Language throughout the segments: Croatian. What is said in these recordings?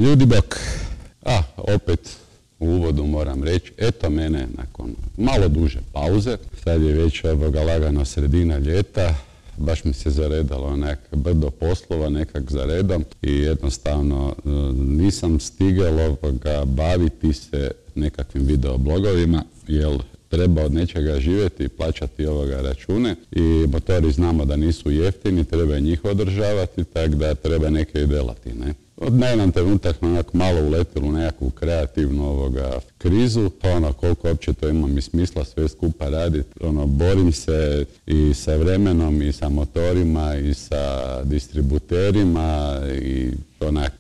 Ljudi bok, opet u uvodu moram reći, eto mene nakon malo duže pauze, sad je već lagano sredina ljeta, baš mi se zaredalo brdo poslova nekak za redom i jednostavno nisam stigao baviti se nekakvim videoblogovima, jer treba od nečega živjeti i plaćati račune i motori znamo da nisu jeftini, treba njih održavati, tako da treba neke i delati, ne? Od jedan trenutak malo uletilo u nekakvu kreativnu krizu, pa koliko uopće to ima mi smisla sve skupa raditi. Borim se i sa vremenom, i sa motorima, i sa distributerima i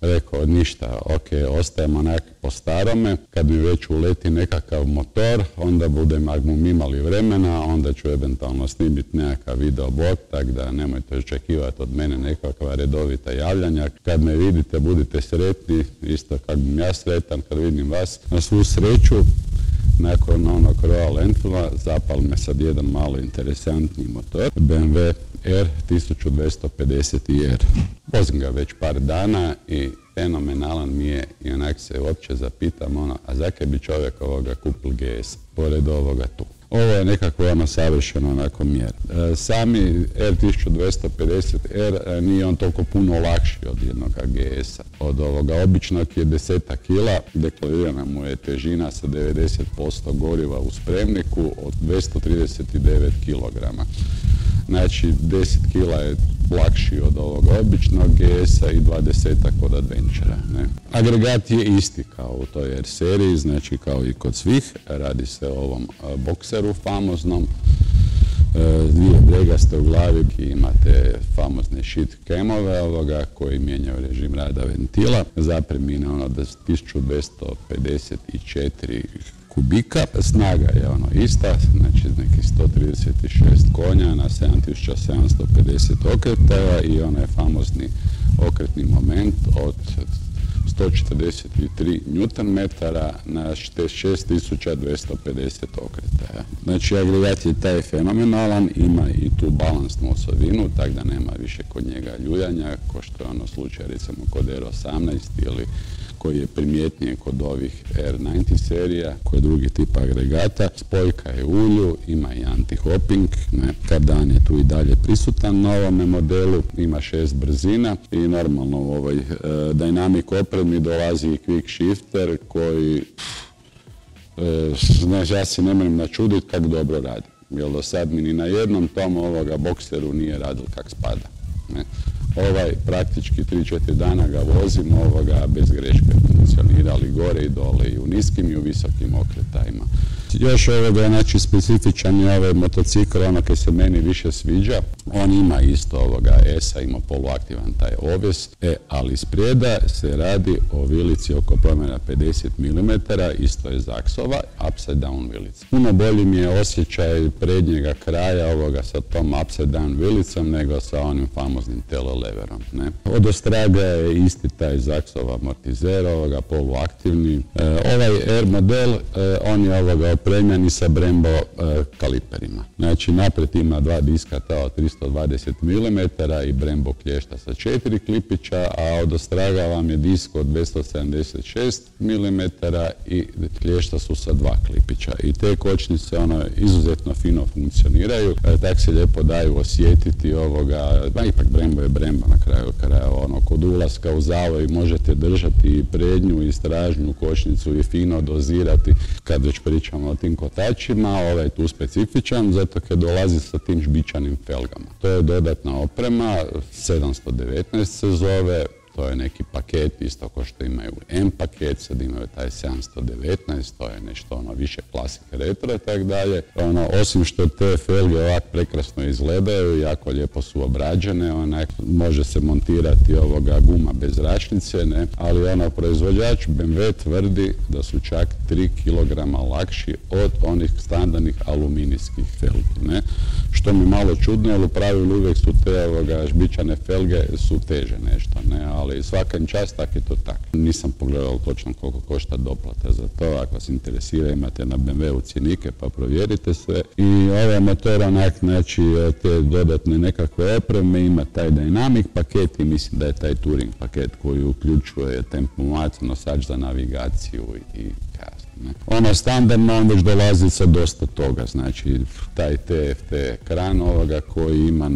rekao ništa, ok, ostajemo po starome. Kad mi već uleti nekakav motor, onda budemo imali vremena, onda ću eventualno snimiti nekakav videoblog, tako da nemojte očekivati od mene nekakva redovita javljanja. Kad me vidite, budite sretni, isto kako bi ja sretan kad vidim vas. Na svu sreću, nakon onog Royal Enfielda zapal me sad jedan malo interesantni motor, BMW R 1250 R. Vozim ga već par dana i fenomenalan mi je i onak se uopće zapitam a zakaj bi čovjek kupil GS pored ovoga tu. Ovo je nekako savršeno onako mjer. Sami R 1250 R nije on toliko puno lakši od jednog GS-a. Od ovoga običnog je 10 kila, deklarirana mu je težina sa 90% goriva u spremniku od 239 kg. Znači 10 kila je lakši od ovoga običnog GS-a i 20 od Adventura. Agregat je isti kao u toj R seriji, znači kao i kod svih. Radi se o ovom bokseru famoznom. Dvije bregaste u glavi, imate famozne shit camove koji mijenjaju režim rada ventila. Zapremine 1254 kubika, snaga je ista, znači nekih 136 konja na 7750 okretaja i onaj famozni okretni moment od 143 Nm na 6250 okretaja. Znači agregat je taj fenomenalan, ima i tu balansnu osobinu, tako da nema više kod njega ljuljanja, ko što je slučaj recimo kod R18 ili koji je primjetnije kod ovih R90 serija, koji je drugi tip agregata. Spojka je u ulju, ima i anti-hopping, kardan je tu i dalje prisutan na ovome modelu, ima 6 brzina i normalno u ovoj Dynamic opremi dolazi i quick shifter koji, ja se ne moram načuditi kako dobro radi, jer do sad mi ni na jednom tom bokseru nije radil kak spada. Ovaj praktički 3-4 dana ga vozim, bez greške funkcionirali gore i dole i u niskim i u visokim okretajima. Još znači specifičan je ovaj motocikl, koji se meni više sviđa. On ima isto S-a, ima poluaktivan taj oves, ali isprijeda se radi o vilici oko promjera 50 mm, isto je Zaxova, upside down vilica. Puno bolji mi je osjećaj prednjega kraja sa tom upside down vilicom nego sa onim famoznim teleleverom. Od ostraga je isti taj Zaxov amortizer, poluaktivni. Ovaj R model, on je opremljen i sa Brembo kaliperima. Znači naprijed ima dva diska ta od 320 mm i Brembo klješta sa 4 klipića, a od ostraga vam je disk od 276 mm i klješta su sa 2 klipića. I te kočnice izuzetno fino funkcioniraju, tak se lijepo daju osjetiti ipak Brembo je Brembo na kraju kraja, kod ulaska u zavoj možete držati i prednju i stražnju kočnicu i fino dozirati kad već pričamo o tim kotačima. Ovaj je tu specifičan zato kad dolazi sa tim žbičanim felgama. To je dodatna oprema, 719 se zove, to je neki paket, isto kao što imaju M paket, sad imaju taj 719, to je nešto više klasike retro i tako dalje. Osim što te felge ovak prekrasno izgledaju, jako lijepo su obrađene, može se montirati guma bez zračnice, ali proizvođač BMW tvrdi da su čak 3 kg lakši od onih standardnih aluminijskih felgi, što mi malo čudno, jer u pravilu uvijek su te žbičane felge su teže nešto, ali ali svaka im čast, tak je to tak. Nisam pogledao točno koliko košta doplata za to, ako vas interesira imate na BMW-u cjenike pa provjerite sve. I ovaj motor onak, znači te dodatne nekakve opreme, ima taj Dynamic paket i mislim da je taj Touring paket koji uključuje tempomat, nosač za navigaciju i kasno. Ono standardno on već dolazi sa dosta toga, znači taj TFT ekran ovoga koji ima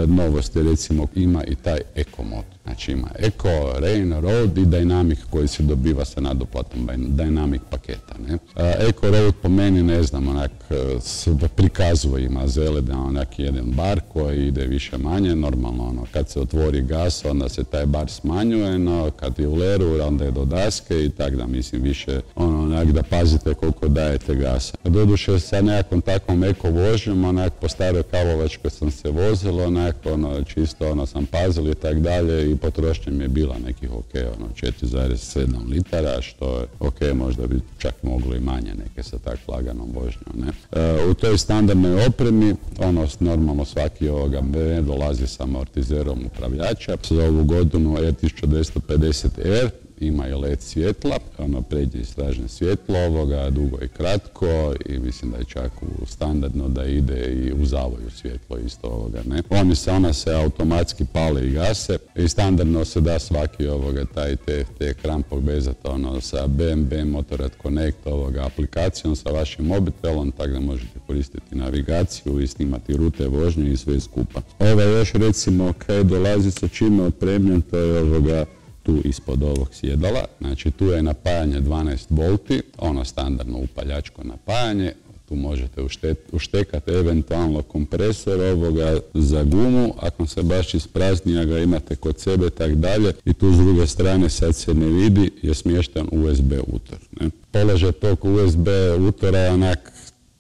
novosti, recimo ima i taj Eco mod. Znači ima Eco, Rain, Road i Dynamic koji se dobiva sa nadoplatom Dynamic paketa. Eco Road po meni ne znam, onak prikazuje ima zelena onak jedan bar koji ide više manje, normalno ono kad se otvori gas onda se taj bar smanjuje, no kad je u leru onda je do daske i tak da mislim više ono onak da pazite koliko dajete gasa. Doduše sa nekakvom takvom eko vožnjom, onak po staroj Karlovačkoj sam se vozilo, onak ono čisto ono sam pazil i tak dalje i potrošnja mi je bila nekih 4,7 litara, što je možda bi čak moglo i manje neke sa tak laganom vožnjom. U toj standardnoj opremi, ono normalno svaki ovoga BMW dolazi sa amortizerom upravljača. Za ovu godinu R1250R ima i LED svjetla, ono pređe istražne svjetlo ovoga, dugo i kratko i mislim da je čak u standardno da ide i u zavoju svjetlo isto ovoga, ne. Ona se automatski pale i gase i standardno se da svaki ovoga taj TFT ekran povezati ono sa BMW Motorrad Connect ovoga aplikacijom sa vašim mobitelom, tako da možete koristiti navigaciju i snimati rute vožnje i sve skupa. Još recimo kaj dolazi sa čime opremljen, to je ovoga tu ispod ovog sjedala, znači tu je napajanje 12 volti, ono standardno upaljačko napajanje, tu možete uštekati eventualno kompresor ovoga za gumu, ako se baš isprazni, a ga imate kod sebe tak dalje i tu s druge strane sad se ne vidi je smješten USB utor. Položaj tog USB utora je onak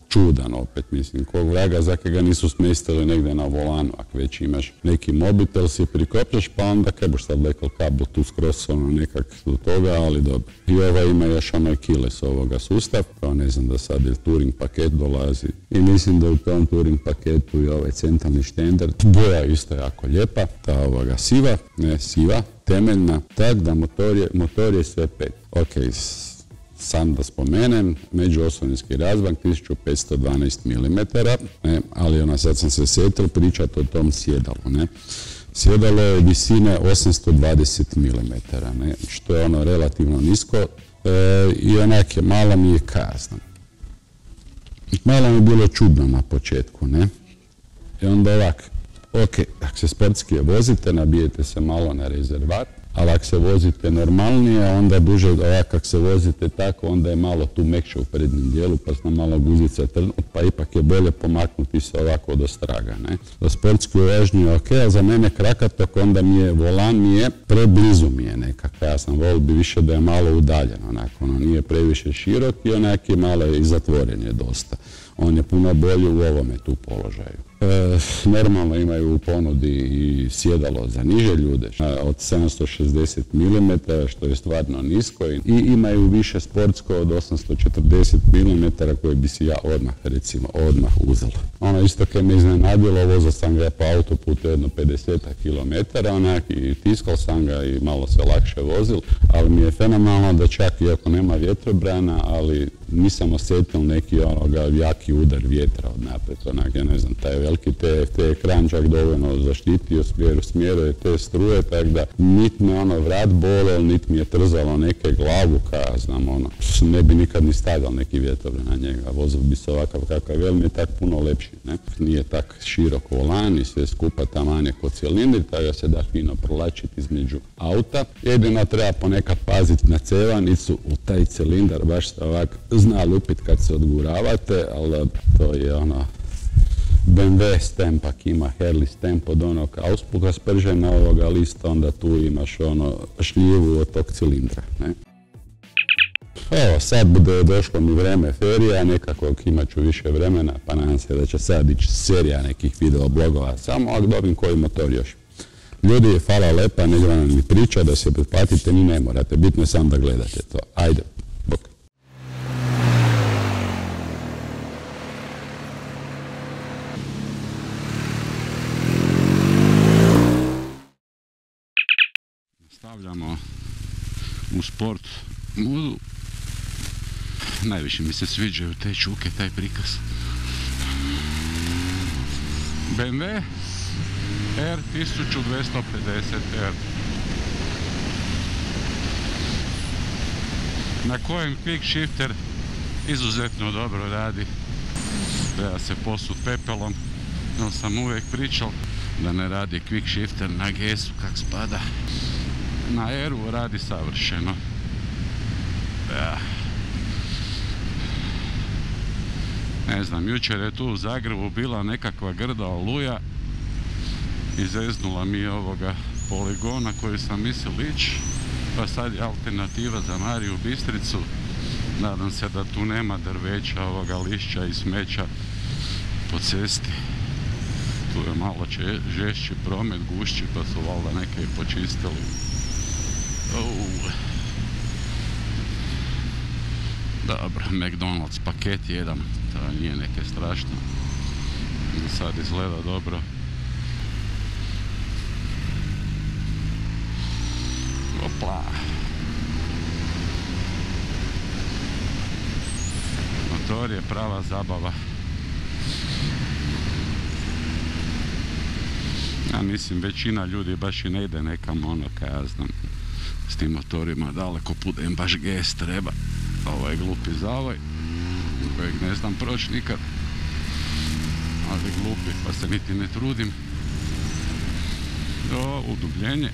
čudan opet, mislim, kog vraga zake ga nisu smjestili negdje na volanu, ako već imaš neki mobitel si prikopljaš, pa onda kaj boš sad lekal kabel tu skroz ono nekak do toga, ali dobro. I ima još ono keyless ovoga sustav, pa ne znam da sad je Touring paket dolazi i mislim da u tom Touring paketu i ovaj centralni štender, boja isto jako lijepa, ta ovoga siva, temeljna, tak da motor je sve 5. Sam da spomenem, međuosovinski razmak 1512 mm, ali sad sam se sjetio pričati o tom sjedalu. Sjedalo je visine 820 mm, što je ono relativno nisko i onak je malo mi je kazno. Malo mi je bilo čudno na početku, I onda ovak, ako se sportski vozite, nabijete se malo na rezervat, ali ako se vozite normalnije, onda duže, ako se vozite tako, onda je malo tu mekše u prednjem dijelu, pa se malo guzica trnut, pa ipak je bolje pomaknuti se ovako od ostraga. Za sportsku vožnju je ok, a za mene krakatok, onda volan mi je preblizu mi je nekako. Ja sam volio bi više da je malo udaljen, ono nije previše širok i onak je malo i zatvoren je dosta. On je puno bolji u ovome tu položaju. Normalno imaju u ponudi i sjedalo za niže ljude od 760 mm, što je stvarno nisko i imaju više sportsko od 840 mm koje bi si ja odmah uzela. Ono isto kad me iznenadilo, vozao sam ga po autoputu jedno 50 km, i tiskal sam ga i malo se lakše vozil, ali mi je fenomenalno da čak iako nema vjetrobrana, ali nisam osjetio neki jaki udar vjetra od naprijed, ja ne znam, taj veliki TFT ekran čak dovoljno zaštitio smjeru je te struje, tako da nit me vrat bolel, nit mi je trzalo neke glavu, ne bi nikad ni stavljal neki vjetovre na njega, vozil bi se ovakav kakav je, mi je tak puno lepši, nije tak širok volan i sve skupa taman je kod cilindri, tako da se da fino prolačiti između auta. Jedino treba ponekad paziti na cevanicu, u taj cilindar baš se ovak zna lupit kad se odguravate, ali to je BMW stempak ima Herli stemp od onog auspuha spržena ovoga lista, onda tu imaš šljivu od tog cilindra. Evo, sad bude došlo mi vreme ferija, nekako imat ću više vremena, pa nadam se da će sad ići serija nekih videoblogova, samo ako dobim koji motor još. Ljudi, hvala lepa, ne treba nam ni priča, da se pretplatite, ni ne morate, bitno je sam da gledate to. Ajde, bok. u sport modu. Najviše mi se sviđaju te čuke, taj prikaz. BMW R1250R, na kojem quick shifter izuzetno dobro radi. Treba se posut pepelom, no sam uvijek pričal da ne radi quick shifter na GS-u kak spada. Na R-u radi savršeno. Ne znam, jučer je tu u Zagrebu bila nekakva grda oluja i zeznula mi ovoga poligona koji sam mislil ići, pa sad je alternativa za Mariju Bistricu. Nadam se da tu nema drveća, ovoga lišća i smeća po cesti. Tu je malo žešći promet, gušći, pa su valjda neke i počistili. Dobro, McDonald's paket jedan, to nije neke strašno. Sad izgleda dobro. Opla. Motor je prava zabava. Ja mislim, većina ljudi baš i ne ide nekam ono, kaj ja znam, s tim motorima daleko put, im baš GS treba. Ovo je glupi zavoj, kojeg ne znam proći nikad, ali glupi, pa se niti ne trudim. Udubljenje.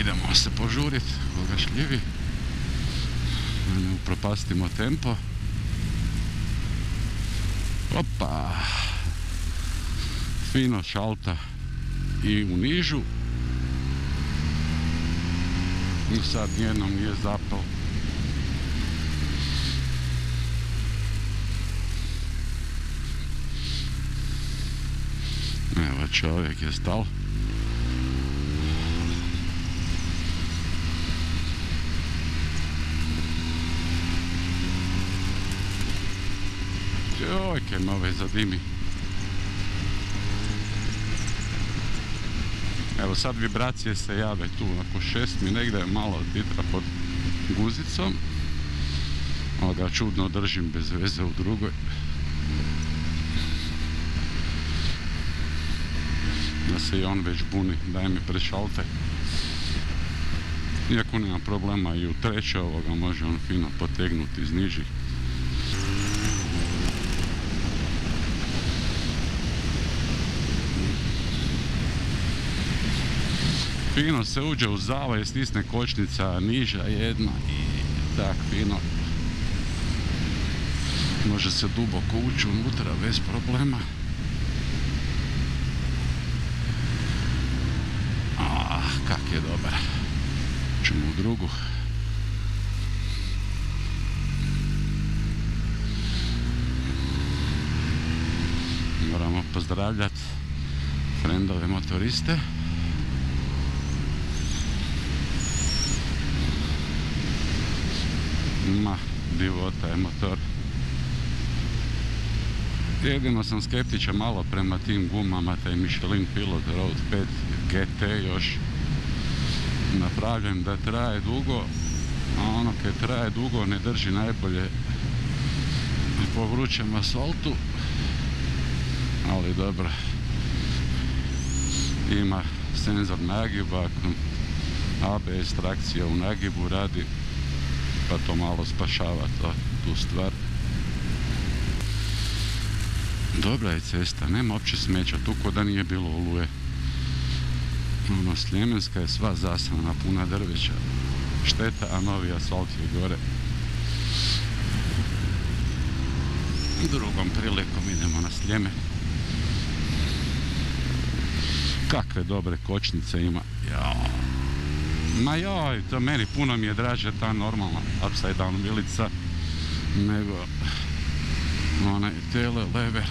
Idemo se požurit, koga šljivi, da ne upropastimo tempo. Opa, fino šalta i u nižu. I sad nijednom nije zapal. Evo, čovjek je stal. Joj, kaj me ove zadimi. Evo sad vibracije se jave tu, oko 6 mi negdje malo titra pod guzicom. Ali ga čudno držim bez veze u drugoj. Da se i on već buni, daj mi prešaltaj. Iako nema problema i u treće ovoga može on fino potegnuti iz nižih. Fino se uđe u zavoj, stisne kočnica niža jedna i tak fino. Može se duboko ući unutra bez problema. Kak je dobar. Čemo u drugu. Moramo pozdravljati frendove motoriste. Divota je motor. Jedino sam skeptičan malo prema tim gumama, taj Michelin Pilot Road 5 GT još napravljen da traje dugo, a ono kad traje dugo ne drži najbolje po vrućem asfaltu, ali dobro. Ima senzor nagiba, ABS trakcija u nagibu radi, pa to malo spašava tu stvar. Dobra je cesta, nema uopće smeća, tu ko da nije bilo oluje. Ono, Sljemenska je sva zasrana, puna drveća. Šteta, a novi asfalt je gore. Drugom prilikom idemo na Sljeme. Kakve dobre kočnice ima. Ma joj, to meni puno mi je draže ta normalna upside down vilica nego onaj tele lever.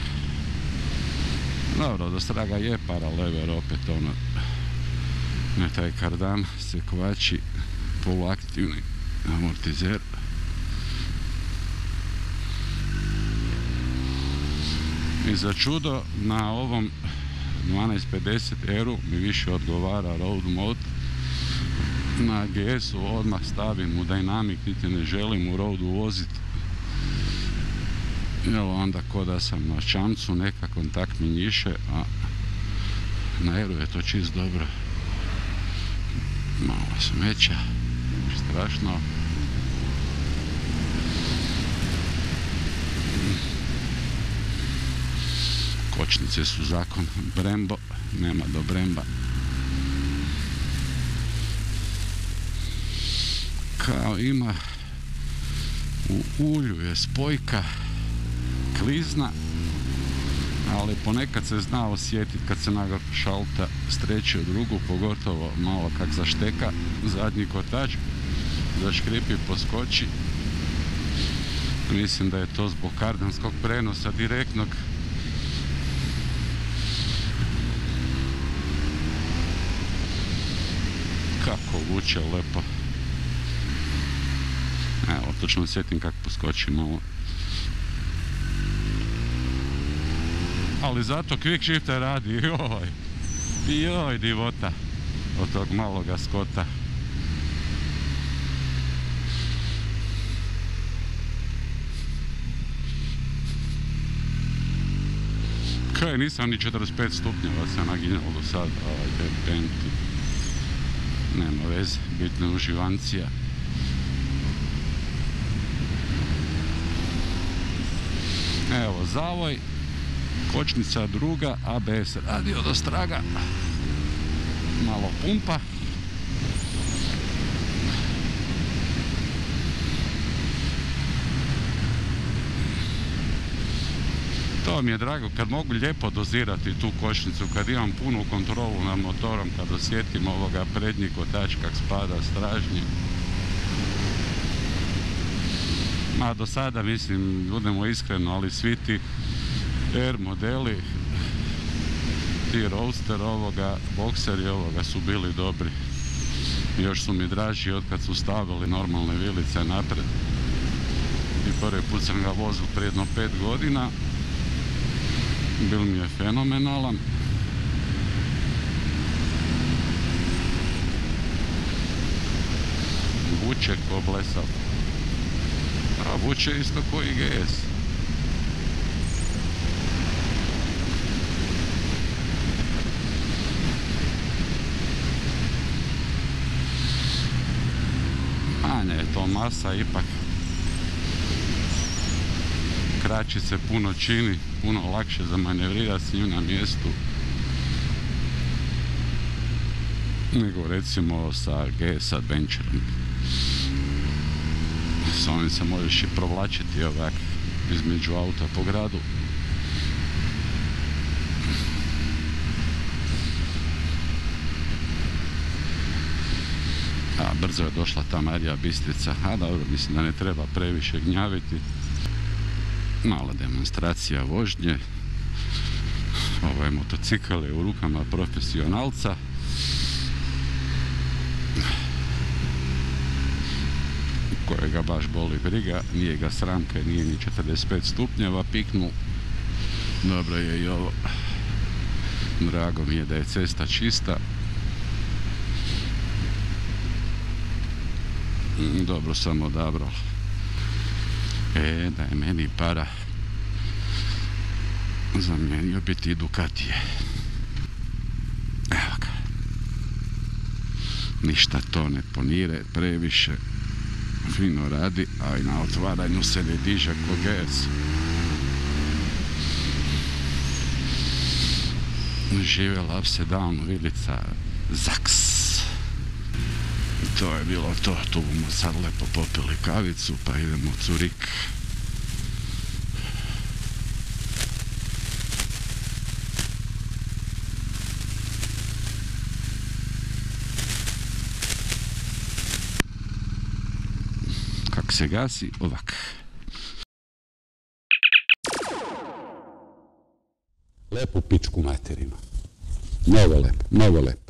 Dobro, do straga je para lever opet ono, ne taj kardan se kvači, poluaktivni amortizer. I za čudo na ovom 1250 Eru mi više odgovara road mode. Na GS-u odmah stavim u Dynamic, niti ne želim u roadu voziti. Evo onda ko da sam na čamcu, neka kontakt mi njiše, a na Eru je to čist dobro. Malo smeća, strašno. Kočnice su zakon, Brembo, nema do Bremba. Kao ima, u ulju je spojka, klizna, ali ponekad se zna osjetiti kad se naga šalta streći od rugu, pogotovo malo kak zašteka zadnji kotač, zaškripi, poskoči. Mislim da je to zbog kardanskog prenosa direktnog. Kako vuče lepo. Evo, točno osjetim kako poskoči malo. Ali zato quick shifter radi, joj divota od tog maloga Skota. Kaj, nisam ni 45 stupnjeva se naginjalo do sada, depenti. Nema veze, bitna uživancija. Evo zavoj, kočnica druga, ABS radi od ostraga, malo pumpa. To mi je drago kad mogu lijepo dozirati tu kočnicu, kad imam punu kontrolu nad motorom, kad osjetim ovoga prednji kotač kak spada stražnji. Ma do sada, mislim, budemo iskreno, ali svi ti R modeli, ti Roadster ovoga, Boxeri ovoga su bili dobri. Još su mi draži od kad su stavili normalne vilice napred. I prvi put sam ga vozil prije jedno 5 godina. Bil mi je fenomenalan. Vuče ko blesav. A vuče isto ko i GS. Manja je to masa ipak. Kraći se puno čini, puno lakše za manevrirati s njim na mjestu nego recimo sa GS Adventureom. S ovim se možeš i provlačiti ovak između auta po gradu. A brzo je došla ta Marija Bistrica, a dobro, mislim da ne treba previše gnjaviti. Mala demonstracija vožnje. Ovo je motocikl u rukama profesionalca. Kojega baš boli briga, nije ga sramka, nije ni 45 stupnjeva piknul. Dobro je i ovo. Drago mi je da je cesta čista. Dobro sam odabrao. Da je meni para, zamijenio bi ti Ducatije. Evo ga. Ništa to ne ponire previše. Fino radi, a i na otvaranju se ne diže ko GS. Živjela se down vilica Zaks. To je bilo to, tu bomo sad lepo popili kavicu, pa idemo u Curik. Kak se gasi, ovak. Lepu pičku materinu. Mnogo lepo, mnogo lepo.